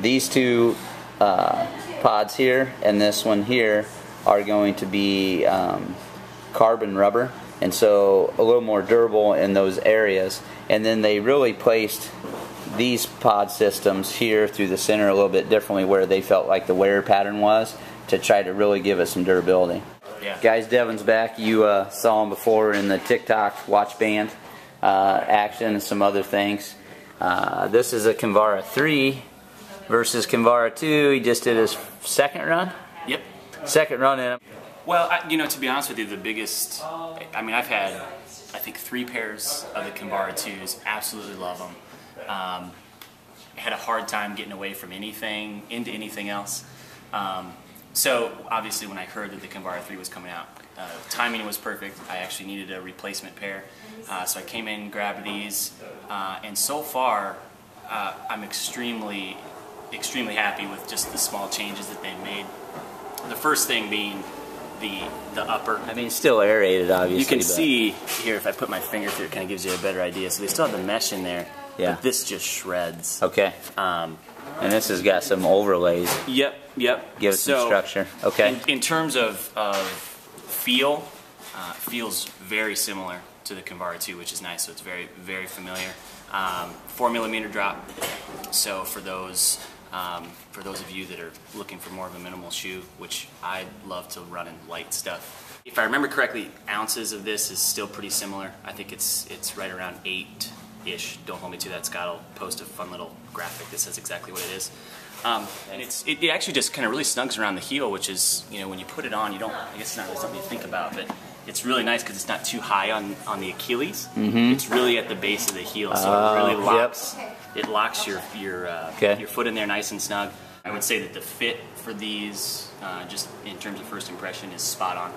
These two pods here and this one here are going to be carbon rubber, and so a little more durable in those areas. And then they really placed these pod systems here through the center a little bit differently where they felt like the wear pattern was, to try to really give it some durability. Yeah. Guys, Devin's back. You saw him before in the TikTok watch band action and some other things. This is a Kinvara 3 versus Kinvara 2. He just did his second run? Yep. Second run in it. Well, you know, to be honest with you, the biggest, I mean, I've had, I think, 3 pairs of the Kinvara 2s. Absolutely love them. Had a hard time getting away from anything into anything else. So obviously when I heard that the Kinvara 3 was coming out, timing was perfect. I actually needed a replacement pair. So I came in, grabbed these, and so far I'm extremely happy with just the small changes that they've made. The first thing being the upper. I mean, it's still aerated, obviously. You can see here, if I put my finger through, it kind of gives you a better idea. So they still have the mesh in there, yeah. But this just shreds. Okay. And this has got some overlays. Yep. Give it some structure. Okay. In terms of feel, feels very similar to the Kinvara 2, which is nice. So it's very, very familiar. 4mm drop. So for those of you that are looking for more of a minimal shoe, which I love to run in light stuff. If I remember correctly, ounces of this is still pretty similar. I think it's right around 8-ish. Don't hold me to that. Scott will post a fun little graphic that says exactly what it is. And it actually just kind of really snugs around the heel, which is, you know, when you put it on, you don't, I guess it's not really something you think about, but it's really nice because it's not too high on the Achilles. Mm-hmm. It's really at the base of the heel, so it really locks. Yep. It locks your foot in there nice and snug. I would say that the fit for these, just in terms of first impression, is spot on.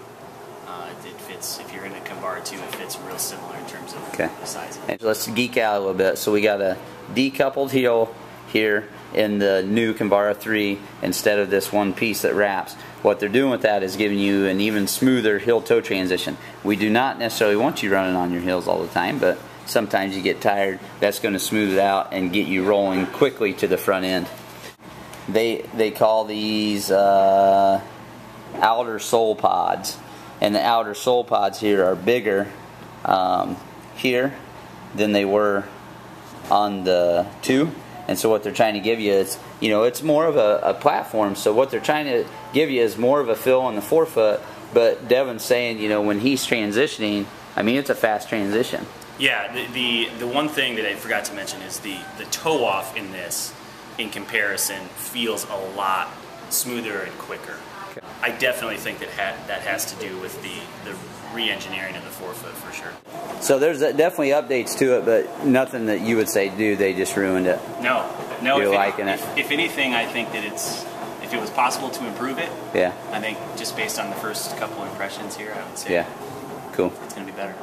It fits, if you're in a Kinvara 2, it fits real similar in terms of size. And let's geek out a little bit. So we got a decoupled heel here in the new Kinvara 3 instead of this one piece that wraps. What they're doing with that is giving you an even smoother heel-toe transition. We do not necessarily want you running on your heels all the time, but sometimes you get tired. That's going to smooth it out and get you rolling quickly to the front end. They call these outer sole pods, and the outer sole pods here are bigger here than they were on the 2. And so what they're trying to give you is, you know, it's more of a platform. So what they're trying to give you is more of a feel on the forefoot. But Devin's saying, you know, when he's transitioning, I mean, it's a fast transition. Yeah, the one thing that I forgot to mention is the toe off in this, in comparison, feels a lot smoother and quicker. Okay. I definitely think that has to do with the re-engineering of the forefoot for sure. So there's definitely updates to it, but nothing that you would say, dude, they just ruined it. No. You're liking it. If anything, I think that if it was possible to improve it, yeah. I think just based on the first couple impressions here, I would say cool. It's going to be better.